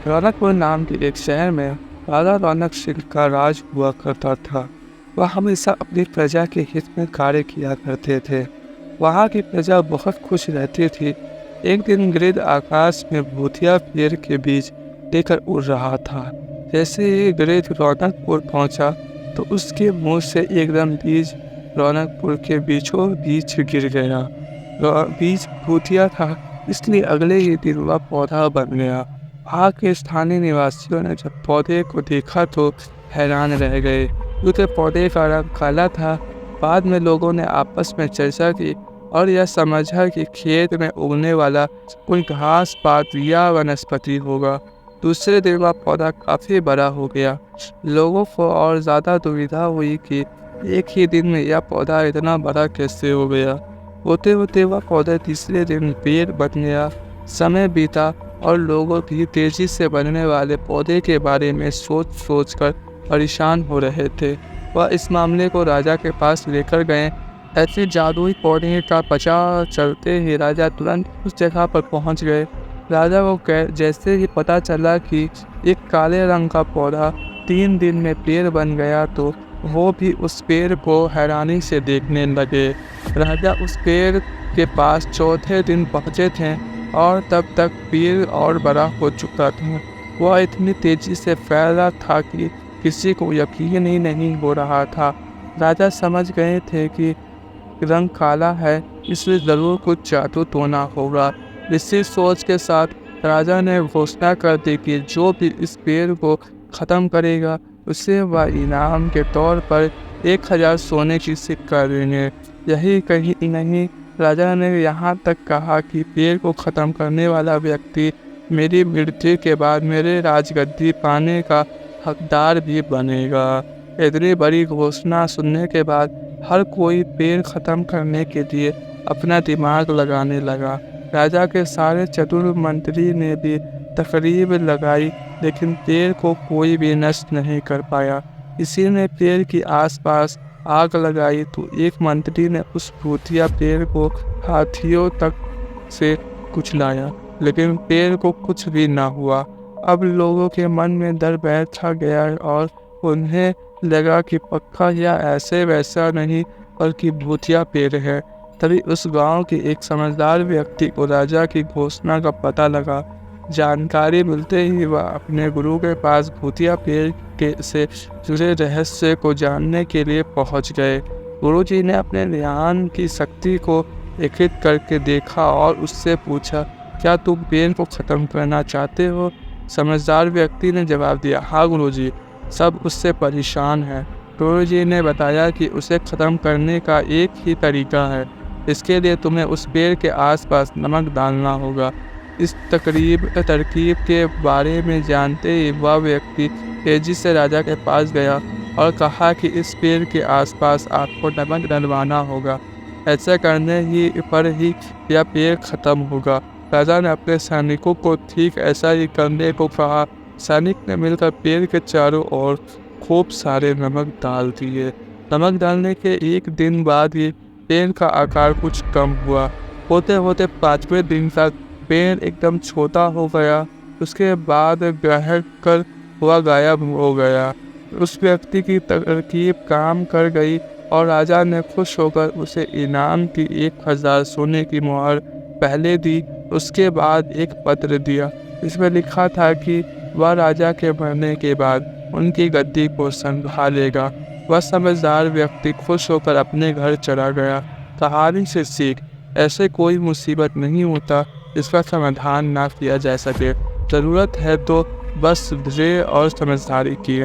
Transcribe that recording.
रौनकपुर नाम के एक शहर में राजा रौनक सिंह का राज हुआ करता था। वह हमेशा अपनी प्रजा के हित में कार्य किया करते थे। वहाँ की प्रजा बहुत खुश रहती थी। एक दिन गिद्ध आकाश में भूतिया पेड़ के बीज लेकर उड़ रहा था। जैसे ही गिद्ध रौनकपुर पहुँचा तो उसके मुंह से एकदम बीज रौनकपुर के बीचों बीच गिर गया। बीज भूतिया था, इसलिए अगले ही दिन वह पौधा बन गया। वहाँ के स्थानीय निवासियों ने जब पौधे को देखा तो हैरान रह गए, क्योंकि पौधे का रंग काला था। बाद में लोगों ने आपस में चर्चा की और यह समझा कि खेत में उगने वाला कोई घास पात या वनस्पति होगा। दूसरे दिन वह पौधा काफ़ी बड़ा हो गया। लोगों को और ज़्यादा दुविधा हुई कि एक ही दिन में यह पौधा इतना बड़ा कैसे हो गया। होते होते वह पौधा तीसरे दिन पेड़ बन गया। समय बीता और लोगों भी तेजी से बढ़ने वाले पौधे के बारे में सोच कर परेशान हो रहे थे। वह इस मामले को राजा के पास लेकर गए। ऐसे जादुई पौधे का पता चलते ही राजा तुरंत उस जगह पर पहुंच गए। राजा को जैसे ही पता चला कि एक काले रंग का पौधा 3 दिन में पेड़ बन गया तो वो भी उस पेड़ को हैरानी से देखने लगे। राजा उस पेड़ के पास चौथे दिन पहुंचे थे और तब तक पेड़ और बड़ा हो चुका था। वह इतनी तेजी से फैल रहा था कि किसी को यकीन ही नहीं हो रहा था। राजा समझ गए थे कि रंग काला है, इसलिए ज़रूर कुछ जादू टोना होगा। इसी सोच के साथ राजा ने घोषणा कर दी कि जो भी इस पेड़ को ख़त्म करेगा उसे वह इनाम के तौर पर 1000 सोने की सिक्का देंगे। यही कहीं नहीं, राजा ने यहाँ तक कहा कि पेड़ को ख़त्म करने वाला व्यक्ति मेरी मृत्यु के बाद मेरे राजगद्दी पाने का हकदार भी बनेगा। इतनी बड़ी घोषणा सुनने के बाद हर कोई पेड़ ख़त्म करने के लिए अपना दिमाग लगाने लगा। राजा के सारे चतुर मंत्री ने भी तकरीब लगाई, लेकिन पेड़ को कोई भी नष्ट नहीं कर पाया। किसी ने पेड़ के आसपास आग लगाई तो एक मंत्री ने उस भूतिया पेड़ को हाथियों तक से कुचलाया, लेकिन पेड़ को कुछ भी ना हुआ। अब लोगों के मन में डर बैठा गया और उन्हें लगा कि पक्का या ऐसे वैसा नहीं बल्कि भूतिया पेड़ है। तभी उस गांव के एक समझदार व्यक्ति को राजा की घोषणा का पता लगा। जानकारी मिलते ही वह अपने गुरु के पास भूतिया पेड़ के से जुड़े रहस्य को जानने के लिए पहुंच गए। गुरुजी ने अपने ध्यान की शक्ति को एकीकृत करके देखा और उससे पूछा, क्या तुम पेड़ को ख़त्म करना चाहते हो? समझदार व्यक्ति ने जवाब दिया, हाँ गुरुजी, सब उससे परेशान हैं। गुरुजी ने बताया कि उसे ख़त्म करने का एक ही तरीका है। इसके लिए तुम्हें उस पेड़ के आसपास नमक डालना होगा। इस तरकीब के बारे में जानते ही वह व्यक्ति तेजी से राजा के पास गया और कहा कि इस पेड़ के आसपास आपको नमक डलवाना होगा। ऐसा करने पर ही यह पेड़ ख़त्म होगा। राजा ने अपने सैनिकों को ठीक ऐसा ही करने को कहा। सैनिक ने मिलकर पेड़ के चारों ओर खूब सारे नमक डाल दिए। नमक डालने के एक दिन बाद ही पेड़ का आकार कुछ कम हुआ। होते होते 5वें दिन तक पेड़ एकदम छोटा हो गया। उसके बाद ग्रहण कर वह गायब हो गया। उस व्यक्ति की तरकीब काम कर गई और राजा ने खुश होकर उसे इनाम की 1000 सोने की मुहर पहले दी। उसके बाद एक पत्र दिया। इसमें लिखा था कि वह राजा के मरने के बाद उनकी गद्दी को संभालेगा। वह समझदार व्यक्ति खुश होकर अपने घर चला गया। कहानी से सीख, ऐसे कोई मुसीबत नहीं होता जिसका समाधान ना किया जा सके। ज़रूरत है तो बस धैर्य और समझदारी की।